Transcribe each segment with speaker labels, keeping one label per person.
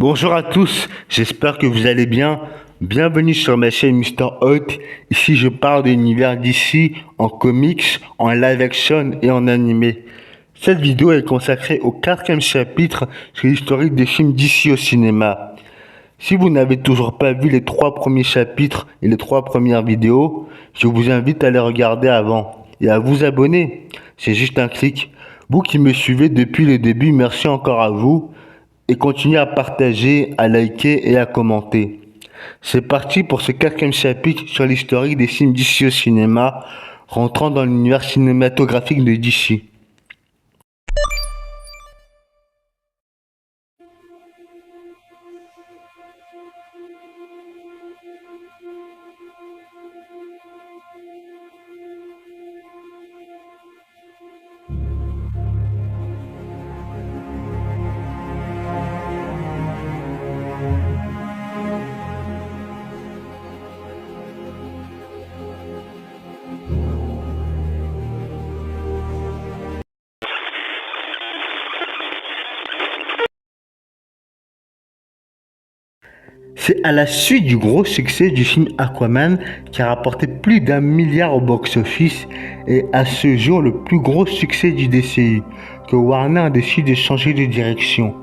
Speaker 1: Bonjour à tous, j'espère que vous allez bien. Bienvenue sur ma chaîne Mister Hot. Ici je parle de l'univers DC en comics, en live action et en animé. Cette vidéo est consacrée au 4e chapitre sur l'historique des films DC au cinéma. Si vous n'avez toujours pas vu les 3 premiers chapitres et les 3 premières vidéos, je vous invite à les regarder avant et à vous abonner. C'est juste un clic. Vous qui me suivez depuis le début, merci encore à vous. Et continuez à partager, à liker et à commenter. C'est parti pour ce 4e chapitre sur l'historique des films DC au cinéma, rentrant dans l'univers cinématographique de DC. C'est à la suite du gros succès du film Aquaman qui a rapporté plus d'1 milliard au box-office et à ce jour le plus gros succès du DCU que Warner décide de changer de direction.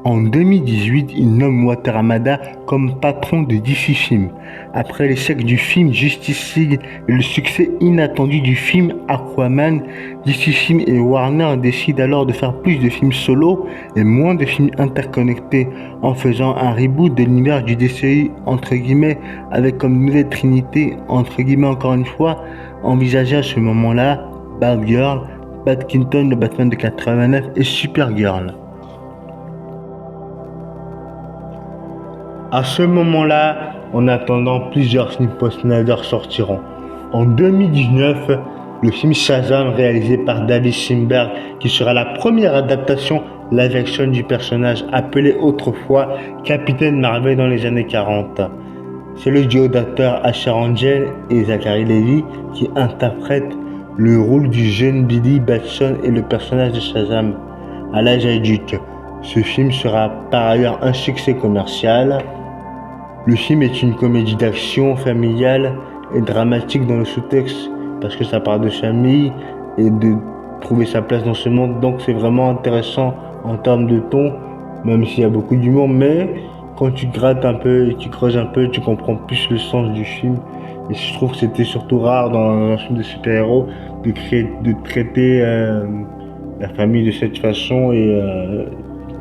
Speaker 1: En 2018, il nomme Walter Hamada comme patron de DC Films. Après l'échec du film Justice League et le succès inattendu du film Aquaman, DC Films et Warner décident alors de faire plus de films solo et moins de films interconnectés en faisant un reboot de l'univers du DCU entre guillemets avec comme nouvelle trinité entre guillemets encore une fois envisagée à ce moment-là Batgirl, Pat Keaton le Batman de 89 et Supergirl. À ce moment-là, en attendant, plusieurs films post-Snyder sortiront. En 2019, le film Shazam réalisé par David Shimberg, qui sera la première adaptation live-action du personnage appelé autrefois Capitaine Marvel dans les années 40. C'est le duo d'acteurs Asher Angel et Zachary Levi qui interprètent le rôle du jeune Billy Batson et le personnage de Shazam à l'âge adulte. Ce film sera par ailleurs un succès commercial. Le film est une comédie d'action familiale et dramatique dans le sous-texte parce que ça parle de famille et de trouver sa place dans ce monde. Donc c'est vraiment intéressant en termes de ton, même s'il y a beaucoup d'humour, mais quand tu grattes un peu et tu creuses un peu, tu comprends plus le sens du film. Et je trouve que c'était surtout rare dans un film de super-héros de traiter la famille de cette façon et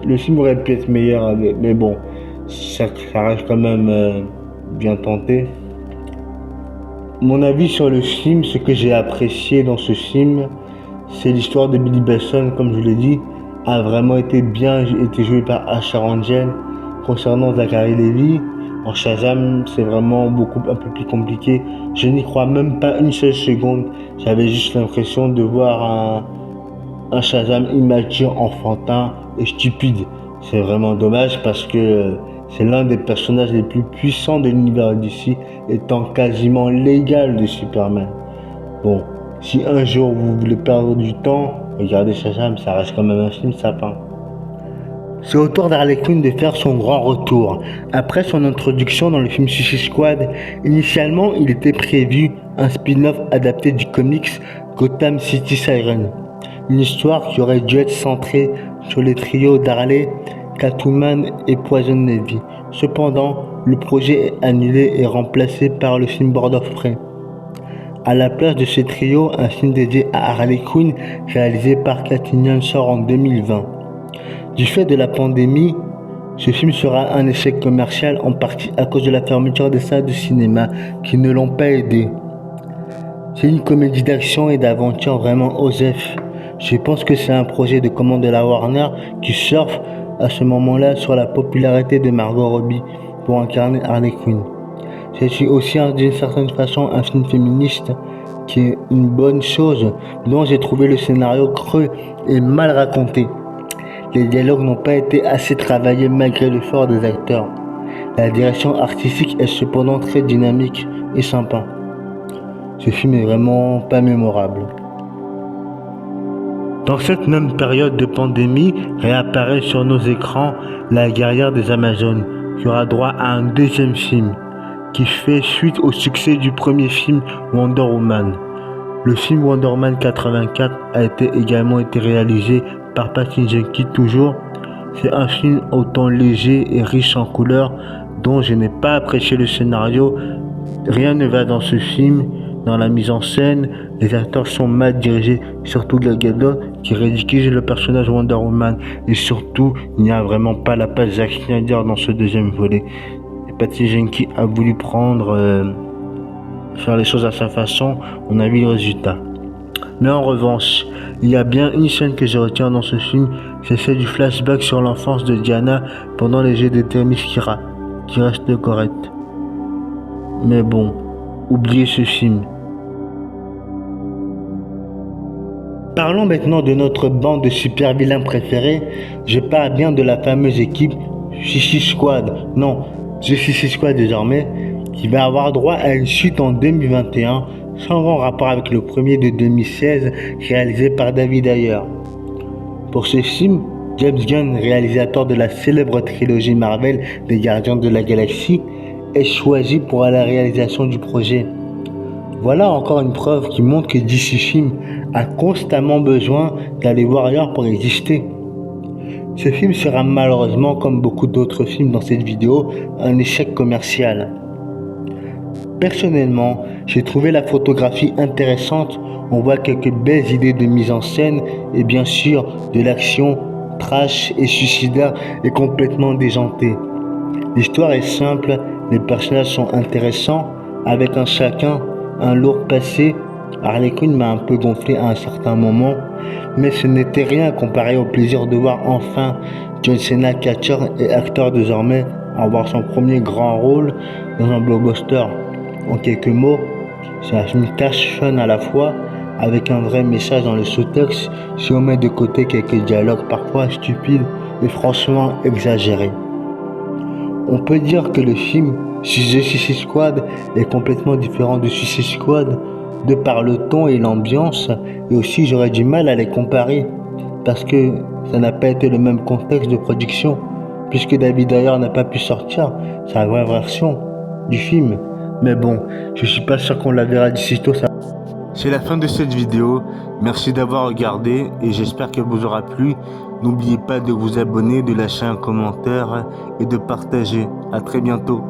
Speaker 1: le film aurait pu être meilleur, mais bon, ça reste quand même bien tenté. Mon avis sur le film, ce que j'ai apprécié dans ce film, c'est l'histoire de Billy Batson, comme je vous l'ai dit, a vraiment été joué par Asher Angel. Concernant Zachary Levi, en Shazam, c'est vraiment un peu plus compliqué. Je n'y crois même pas une seule seconde. J'avais juste l'impression de voir un Shazam immature, enfantin et stupide. C'est vraiment dommage parce que c'est l'un des personnages les plus puissants de l'univers d'ici, étant quasiment l'égal de Superman. Bon, si un jour vous voulez perdre du temps, regardez Shazam, ça reste quand même un film sapin. C'est au tour d'Harley Quinn de faire son grand retour. Après son introduction dans le film Suicide Squad, initialement il était prévu un spin-off adapté du comics Gotham City Sirens. Une histoire qui aurait dû être centrée sur les trios d'Harley, Catwoman et Poison Ivy. Cependant, le projet est annulé et remplacé par le film Birds of Prey. À la place de ce trio, un film dédié à Harley Quinn réalisé par Cathy Yan sort en 2020. Du fait de la pandémie, ce film sera un échec commercial en partie à cause de la fermeture des salles de cinéma qui ne l'ont pas aidé. C'est une comédie d'action et d'aventure vraiment osef. Je pense que c'est un projet de commande de la Warner qui surfe à ce moment-là sur la popularité de Margot Robbie pour incarner Harley Quinn. C'est aussi d'une certaine façon un film féministe qui est une bonne chose, dont j'ai trouvé le scénario creux et mal raconté. Les dialogues n'ont pas été assez travaillés malgré l'effort des acteurs. La direction artistique est cependant très dynamique et sympa. Ce film est vraiment pas mémorable. Dans cette même période de pandémie, réapparaît sur nos écrans La guerrière des Amazones, qui aura droit à un deuxième film, qui fait suite au succès du premier film Wonder Woman. Le film Wonder Woman 84 a également été réalisé par Patty Jenkins toujours. C'est un film autant léger et riche en couleurs dont je n'ai pas apprécié le scénario. Rien ne va dans ce film, dans la mise en scène, les acteurs sont mal dirigés, surtout Gal Gadot qui ridiculise le personnage Wonder Woman et surtout il n'y a vraiment pas la patte Zack Snyder dans ce deuxième volet. Et Patty Jenkins a voulu faire les choses à sa façon, on a vu le résultat. Mais en revanche, il y a bien une scène que je retiens dans ce film, c'est celle du flashback sur l'enfance de Diana pendant les jets de Themyscira, qui reste correct. Mais bon, oubliez ce film. Parlons maintenant de notre bande de super vilains préférés. Je parle bien de la fameuse équipe Suicide Squad, non, The Suicide Squad désormais, qui va avoir droit à une suite en 2021, sans grand rapport avec le premier de 2016, réalisé par David Ayer. Pour ce film, James Gunn, réalisateur de la célèbre trilogie Marvel des Gardiens de la Galaxie, est choisi pour la réalisation du projet. Voilà encore une preuve qui montre que DC Film a constamment besoin d'aller voir ailleurs pour exister. Ce film sera malheureusement, comme beaucoup d'autres films dans cette vidéo, un échec commercial. Personnellement, j'ai trouvé la photographie intéressante, on voit quelques belles idées de mise en scène et bien sûr de l'action trash et suicidaire et complètement déjantée. L'histoire est simple, les personnages sont intéressants, avec chacun un lourd passé. Harley Quinn m'a un peu gonflé à un certain moment, mais ce n'était rien comparé au plaisir de voir enfin John Cena, catcheur et acteur désormais, avoir son premier grand rôle dans un blockbuster. En quelques mots, c'est un film cash fun à la fois, avec un vrai message dans le sous-texte, si on met de côté quelques dialogues parfois stupides et franchement exagérés. On peut dire que le film The Suicide Squad est complètement différent de Suicide Squad, de par le ton et l'ambiance, et aussi j'aurais du mal à les comparer, parce que ça n'a pas été le même contexte de production, puisque David Ayer n'a pas pu sortir sa vraie version du film. Mais bon, je suis pas sûr qu'on la verra d'ici tôt. C'est la fin de cette vidéo, merci d'avoir regardé et j'espère qu'elle vous aura plu. N'oubliez pas de vous abonner, de lâcher un commentaire et de partager. À très bientôt.